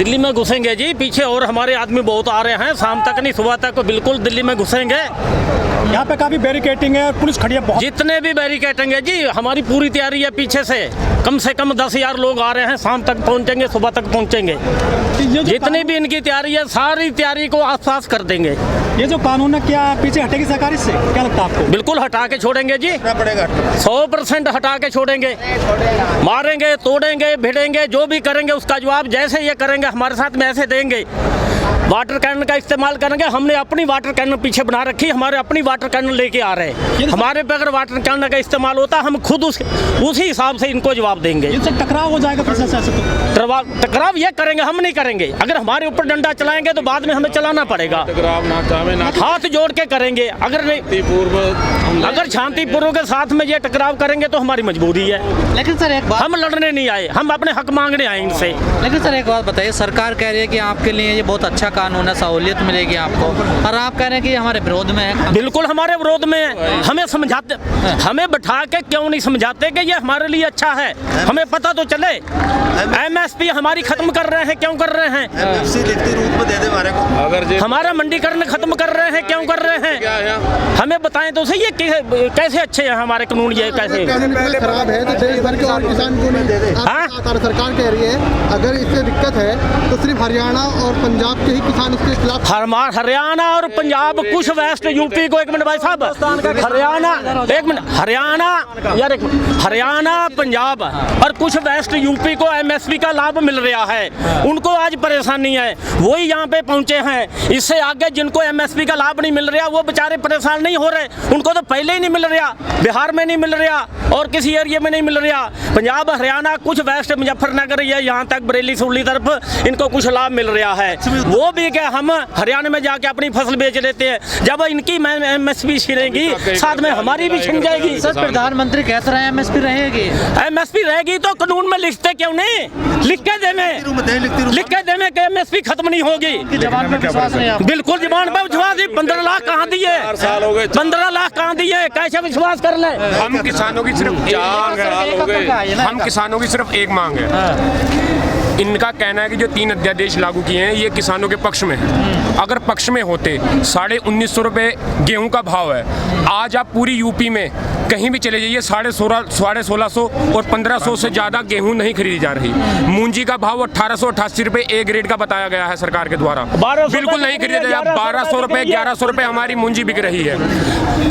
दिल्ली में घुसेंगे जी, पीछे और हमारे आदमी बहुत आ रहे हैं, शाम तक नहीं सुबह तक बिल्कुल दिल्ली में घुसेंगे। यहाँ पे काफी बैरिकेटिंग है, पुलिस खड़ी है बहुत। जितने भी बैरिकेटिंग है जी, हमारी पूरी तैयारी है पीछे से कम 10,000 लोग आ रहे हैं, शाम तक पहुंचेंगे, सुबह तक पहुंचेंगे। जितनी भी इनकी तैयारी है सारी तैयारी को आसपास कर देंगे। ये जो कानून है क्या पीछे हटेगी सरकार इससे, क्या लगता है आपको? बिल्कुल हटा के छोड़ेंगे जी, 100% हटा के छोड़ेंगे। मारेंगे, तोड़ेंगे, भिड़ेंगे, जो भी करेंगे उसका जवाब जैसे ये करेंगे हमारे साथ में ऐसे देंगे। वाटर कैनन का इस्तेमाल करेंगे, हमने अपनी वाटर कैनन पीछे बना रखी, हमारे अपनी वाटर कैनन लेके आ रहे हैं। हमारे पे अगर वाटर कैनन का इस्तेमाल होता हम खुद उसी हिसाब से इनको जवाब देंगे। इनसे टकराव हो जाएगा फिर से टकराव ये करेंगे, हम नहीं करेंगे। अगर हमारे ऊपर डंडा चलाएंगे तो बाद में हमें चलाना पड़ेगा। हाथ जोड़ के करेंगे, अगर नहीं, अगर शांतिपूर्वक के साथ में ये टकराव करेंगे तो हमारी मजबूरी है। लेकिन सर एक बात, हम लड़ने नहीं आए, हम अपने हक मांगने आए इनसे। लेकिन सर एक बात बताइए, सरकार कह रही है कि आपके लिए ये बहुत अच्छा कानून है, सहूलियत मिलेगी आपको, और आप कह रहे हैं कि हमारे विरोध में है। बिल्कुल हमारे विरोध में है। हमें समझाते, हमें बैठा के क्यों नहीं समझाते कि ये हमारे लिए अच्छा है, हमें पता तो चले। MSP हमारी खत्म कर रहे हैं, क्यों कर रहे हैं? लिखती रूप में दे दे हमारे को। हमारा मंडीकरण खत्म कर रहे हैं, क्यों कर रहे हैं? हमें बताएं तो सही, ये कैसे अच्छे हैं हमारे कानून, ये कैसे खराब है तो देश भर के और किसान को नहीं दे दे। सरकार कह रही है अगर इससे दिक्कत है तो सिर्फ हरियाणा और पंजाब के ही किसान इसके खिलाफ। हरियाणा और पंजाब, कुछ वेस्ट यूपी को, एक मिनट भाई साहब, हरियाणा, एक मिनट, हरियाणा यार, एक मिनट, हरियाणा पंजाब और कुछ वेस्ट यूपी को MSP का लाभ मिल रहा है, उनको आज परेशानी है, वही यहाँ पे पहुंचे हैं। इससे आगे जिनको MSP का लाभ नहीं मिल रहा वो बेचारे परेशान नहीं हो रहे, उनको तो पहले ही नहीं मिल रहा, बिहार में नहीं मिल रहा और किसी एरिया में नहीं मिल रहा। पंजाब, हरियाणा, कुछ वेस्ट मुजफ्फरनगर, ये यहाँ तक बरेली सुरली तरफ इनको कुछ लाभ मिल रहा है। वो भी क्या, हम हरियाणा में जाके अपनी फसल बेच लेते हैं, जब इनकी MSP छिनेगी साथ में हमारी भी छिन जाएगी। सर प्रधानमंत्री कहते रहे MSP रहेगी, MSP रहेगी तो कानून में लिखते क्यों नहीं? लिख के दे में कि MSP खत्म नहीं होगी। जवान पे विश्वास नहीं आपको? बिल्कुल जवान पे विश्वास। 15 लाख कहाँ दिए? 15 लाख कहाँ दिए? कैसे विश्वास कर ले? हम किसानों की सिर्फ हम किसानों की सिर्फ एक मांग है। इनका कहना है कि जो 3 अध्यादेश लागू किए हैं ये किसानों के पक्ष में है। अगर पक्ष में होते, 1950 रुपये गेहूं का भाव है, आज आप पूरी यूपी में कहीं भी चले जाइए 1650 और 1500 से ज़्यादा गेहूं नहीं खरीदी जा रही। मूंजी का भाव 1888 रुपये A ग्रेड का बताया गया है सरकार के द्वारा, बिल्कुल नहीं खरीदा जा रहा। 1200 रुपये, 1100 रुपये हमारी मूंजी बिक रही है।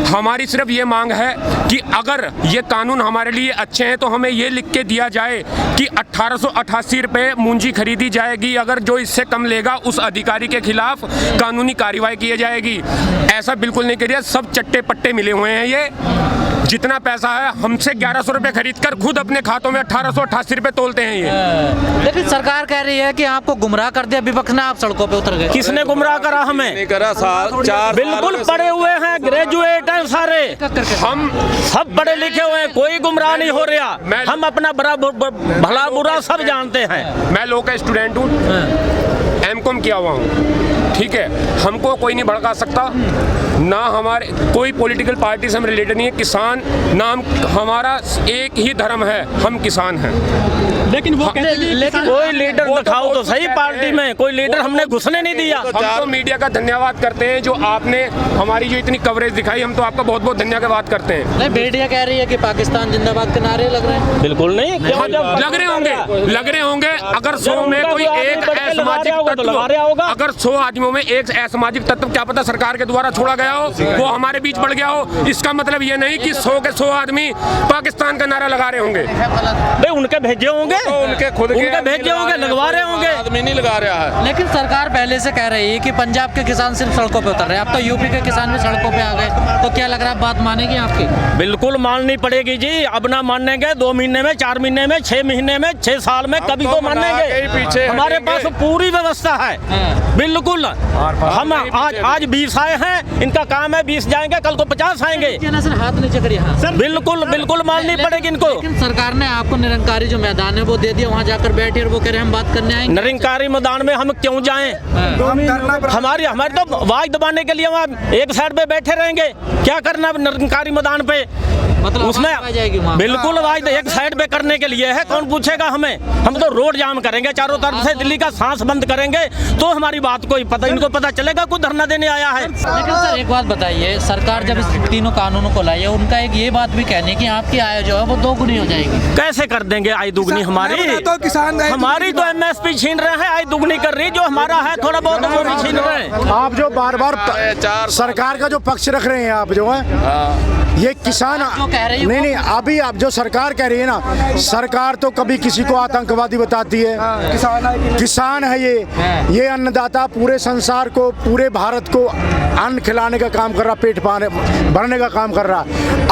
हमारी सिर्फ ये मांग है कि अगर ये कानून हमारे लिए अच्छे हैं तो हमें ये लिख के दिया जाए कि 1888 रुपये मूंजी खरीदी जाएगी, अगर जो इससे कम लेगा उस अधिकारी के खिलाफ कानूनी कार्रवाई की जाएगी। ऐसा बिल्कुल नहीं किया, सब चट्टे पट्टे मिले हुए हैं। ये जितना पैसा है हमसे 1100 रुपये खरीद कर खुद अपने खातों में 1888 रुपये तोलते हैं ये। लेकिन सरकार कह रही है कि आपको गुमराह कर दिया विपक्ष ने, आप सड़कों पे उतर गए। किसने गुमराह करा? हमें नहीं करा, 4 बिल्कुल पढ़े हुए हैं, ग्रेजुएट हैं सारे, हम सब पढ़े लिखे हुए हैं, कोई गुमराह नहीं हो रहा। हम अपना भला बुरा सब जानते हैं। मैं लॉ का स्टूडेंट हूँ, M.Com किया हुआ हूँ, ठीक है। हमको कोई नहीं भड़का सकता, ना हमारे कोई पॉलिटिकल पार्टी से हम रिलेटेड नहीं है। किसान नाम हमारा एक ही धर्म है, हम किसान हैं। लेकिन वो कहते हैं लेकिन कोई लीडर दिखाओ तो सही पार्टी में, कोई लीडर हमने घुसने नहीं दिया। हम तो मीडिया का धन्यवाद करते हैं जो आपने हमारी जो इतनी कवरेज दिखाई, हम तो आपका बहुत बहुत धन्यवाद करते हैं। नहीं, मीडिया कह रही है कि पाकिस्तान जिंदाबाद के नारे लग रहे हैं। बिल्कुल नहीं, लग रहे होंगे। अगर 100 में कोई एक असामाजिक तत्व, अगर 100 आदमियों में एक असामाजिक तत्व क्या पता सरकार के द्वारा छोड़ा गया हो, वो हमारे बीच बढ़ गया हो, इसका मतलब ये नहीं कि 100 के 100 आदमी पाकिस्तान का नारा लगा रहे होंगे। उनके भेजे होंगे, उनके खुद के भेजे होंगे, लगवा रहे होंगे, आदमी नहीं लगा रहा है। लेकिन सरकार पहले से कह रही है कि पंजाब के किसान सिर्फ सड़कों पे उतर रहे हैं, अब तो यूपी के किसान भी सड़कों पे आ गए, तो क्या लग रहा है बात मानेगी आपकी? बिल्कुल माननी पड़ेगी जी। अब ना मानेंगे 2 महीने में, 4 महीने में, 6 महीने में, 6 साल में, कभी तो मानेंगे। हमारे पास पूरी व्यवस्था है, बिल्कुल। हम आज 20 आए हैं, इनका काम है 20 जाएंगे, कल को 50 आएंगे। सर हाथ नीचे करिए। बिल्कुल माननी पड़ेगी इनको। लेकिन सरकार ने आपको निरंकारी जो मैदान है वो दे दिया, वहाँ जाकर बैठे और वो कह रहे हैं हम बात करने आएंगे। निरंकारी मैदान में हम क्यों जाएं? हमारे तो आवाज दबाने के लिए वहाँ एक साइड पे बैठे रहेंगे, क्या करना निरंकारी मैदान पे? मतलब उसमें आवाज आ जाएगी वहाँ। बिल्कुल आवाज एक साइड पे करने के लिए है। कौन पूछेगा हमें? हम तो रोड जाम करेंगे चारों तरफ से, दिल्ली का सांस बंद करेंगे तो हमारी बात को पता, इनको पता चलेगा कोई धरना देने आया है। लेकिन सर एक बात बताइए, सरकार जब इस तीनों कानूनों को लाई है, उनका एक ये बात भी कहने की आपकी आय जो है वो 2 गुनी हो जाएगी। कैसे कर देंगे आय दुगनी हमारी? तो किसान हमारी तो एमएसपी छीन रहे हैं, आय दुगनी कर रही, जो हमारा है थोड़ा बहुत वो भी छीन रहे हैं। आप जो बार बार सरकार का जो पक्ष रख रहे हैं, आप जो है ये किसान जो कह रही है नहीं वो- नहीं, अभी आप जो सरकार कह रही है ना, सरकार तो कभी किसी को आतंकवादी बताती है। किसान है ये अन्नदाता, पूरे संसार को, पूरे भारत को अन्न खिलाने का काम कर रहा, पेट भरने का काम कर रहा।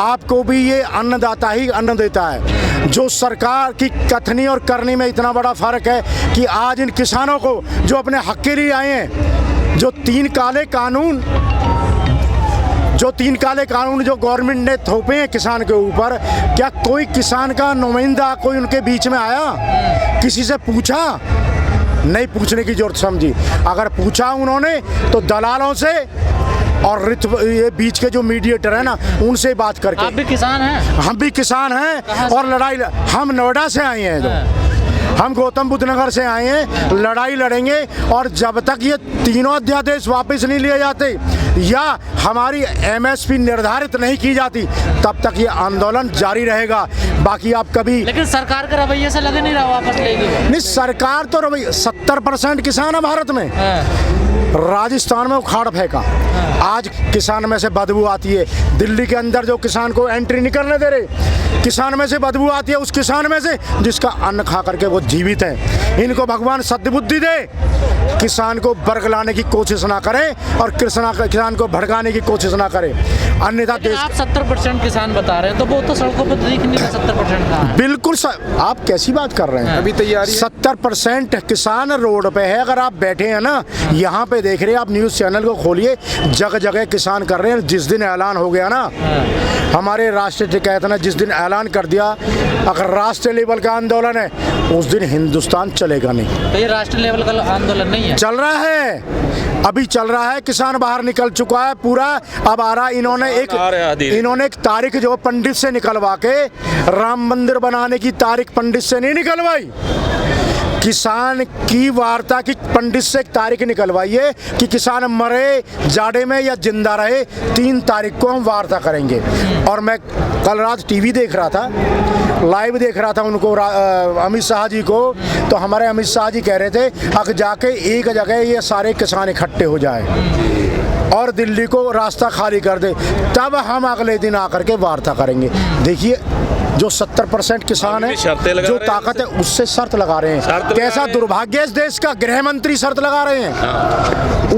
आपको भी ये अन्नदाता ही अन्न देता है। जो सरकार की कथनी और करनी में इतना बड़ा फर्क है कि आज इन किसानों को जो अपने हक के लिए आए हैं, जो तीन काले कानून जो गवर्नमेंट ने थोपे हैं किसान के ऊपर, क्या कोई किसान का नुमाइंदा कोई उनके बीच में आया? किसी से पूछा? नहीं पूछने की जरूरत समझी। अगर पूछा उन्होंने तो दलालों से और ये बीच के जो मीडिएटर है ना, उनसे बात करके। आप भी किसान हैं? हम भी किसान हैं और हम नोएडा से आए हैं, हम गौतम बुद्ध नगर से आए हैं। लड़ाई लड़ेंगे और जब तक ये तीनों अध्यादेश वापस नहीं लिए जाते या हमारी एमएसपी निर्धारित नहीं की जाती, तब तक ये आंदोलन जारी रहेगा। बाकी आप कभी लेकिन सरकार के रवैये से लगे नहीं रहा वापस लेगी वो। नहीं, सरकार तो 70% किसान है भारत में। राजस्थान में उखाड़ फेंका, आज किसान में से बदबू आती है। दिल्ली के अंदर जो किसान को एंट्री नहीं करने दे रहे, किसान में से बदबू आती है, उस किसान में से जिसका अन्न खा करके वो जीवित है। इनको भगवान सद्बुद्धि दे, किसान को बरगलाने की कोशिश ना करें और किसान को भड़काने की कोशिश ना करें, अन्यथा देश। आप 70% किसान बता रहे हैं, तो वो तो सड़कों पर दिख नहीं रहा 70% कहाँ है? बिल्कुल आप कैसी बात कर रहे हैं? अभी तैयारी 70% किसान रोड पे है। अगर आप बैठे हैं ना, यहाँ पे देख रहे हैं, आप न्यूज़ चैनल को खोलिए, जगह जगह किसान कर रहे हैं। जिस दिन ऐलान हो गया ना, हमारे राष्ट्रीय कहते हैं, जिस दिन ऐलान कर दिया अगर राष्ट्रीय लेवल का आंदोलन है, उस दिन हिंदुस्तान चलेगा नहीं। तो ये राष्ट्रीय लेवल का आंदोलन नहीं है? चल रहा है, अभी चल रहा है। किसान बाहर निकल चुका है पूरा, अब आ रहा। इन्होंने एक तारीख जो पंडित से निकलवा के, राम मंदिर बनाने की तारीख पंडित से नहीं निकलवाई, किसान की वार्ता की पंडित से एक तारीख निकलवाई है कि किसान मरे जाड़े में या जिंदा रहे, 3 तारीख को हम वार्ता करेंगे। और मैं कल रात टीवी देख रहा था, लाइव देख रहा था उनको, अमित शाह जी को, तो हमारे अमित शाह जी कह रहे थे अगर जाके एक जगह ये सारे किसान इकट्ठे हो जाए और दिल्ली को रास्ता खाली कर दे, तब हम अगले दिन आकर के वार्ता करेंगे। देखिए, जो 70% किसान है, जो ताकत है, उससे शर्त लगा रहे हैं। कैसा दुर्भाग्य इस देश का, गृह मंत्री शर्त लगा रहे हैं,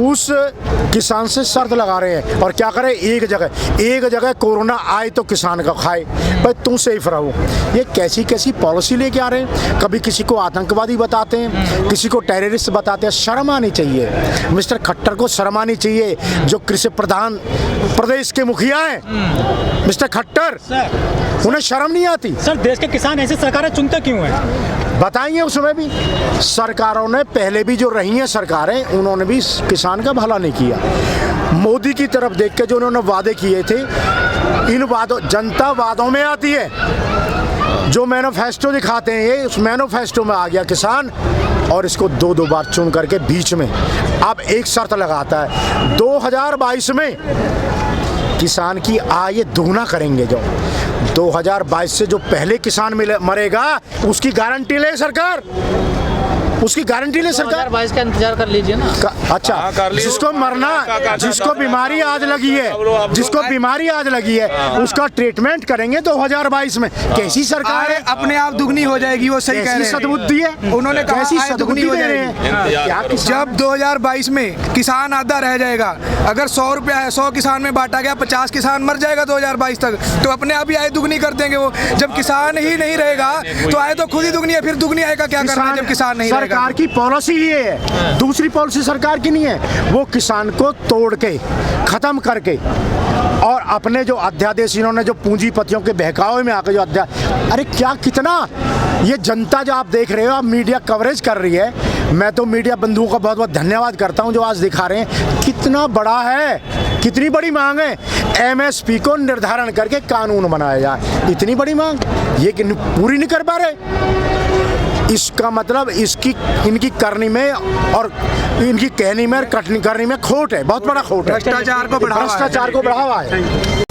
उस किसान से शर्त लगा रहे हैं। और क्या करें, एक जगह कोरोना आए तो किसान का खाए, भाई तुम सेफ रहो। ये कैसी पॉलिसी लेके आ रहे हैं। कभी किसी को आतंकवादी बताते हैं, किसी को टेररिस्ट बताते हैं। शर्म आनी चाहिए मिस्टर खट्टर को, शर्म आनी चाहिए, जो कृषि प्रधान प्रदेश के मुखिया हैं मिस्टर खट्टर, उन्हें शर्म नहीं आती। सर, देश के किसान ऐसी सरकारें चुनते क्यों हैं? बताइए। उसमें भी सरकारों ने पहले भी जो रही हैं सरकारें, उन्होंने भी किसान का भला नहीं किया। मोदी की तरफ देख के जो उन्होंने वादे किए थे, इन वादों, जनता वादों में आती है। जो मैनिफेस्टो दिखाते हैं, ये उस मैनिफेस्टो में आ गया किसान, और इसको 2 बार चुन करके बीच में अब एक शर्त लगाता है, 2022 में किसान की आय दोगुना करेंगे। जो 2022 से जो पहले किसान मरेगा, उसकी गारंटी ले सरकार, उसकी गारंटी ले सरकार। 2022 का इंतजार कर लीजिए ना। अच्छा, जिसको मरना, जिसको बीमारी आज लगी है, उसका ट्रीटमेंट करेंगे 2022 में। कैसी सरकार है? अपने आप दुगनी हो जाएगी, वो सही कह रहे हैं। सद्बुद्धि है, उन्होंने कहा कैसी आय दुगनी हो जाएगी। जब 2022 में किसान आधा रह जाएगा, अगर 100 रुपया है, 100 किसान में बांटा गया, 50 किसान मर जाएगा 2022 तक, तो अपने आप ही आय दुगनी कर देंगे वो। जब किसान ही नहीं रहेगा तो आय तो खुद ही दुगनी है, फिर दुगनी आय का क्या करना है जब किसान नहीं रहेगा? सरकार की पॉलिसी ये है, दूसरी पॉलिसी सरकार की नहीं है। वो किसान को तोड़ के, खत्म करके, और अपने जो अध्यादेश इन्होंने जो पूंजीपतियों के बहकावे में आकर जो अरे क्या, कितना ये जनता जो आप देख रहे हो, आप मीडिया कवरेज कर रही है। मैं तो मीडिया बंधुओं का बहुत बहुत धन्यवाद करता हूं जो आज दिखा रहे हैं कितना बड़ा है कितनी बड़ी मांग है, एमएसपी को निर्धारण करके कानून बनाया जाए, इतनी बड़ी मांग ये कि पूरी नहीं कर पा रहे। इसका मतलब इनकी करनी में और इनकी कहनी में और करनी में खोट है, बहुत बड़ा खोट है। भ्रष्टाचार को बढ़ावा है।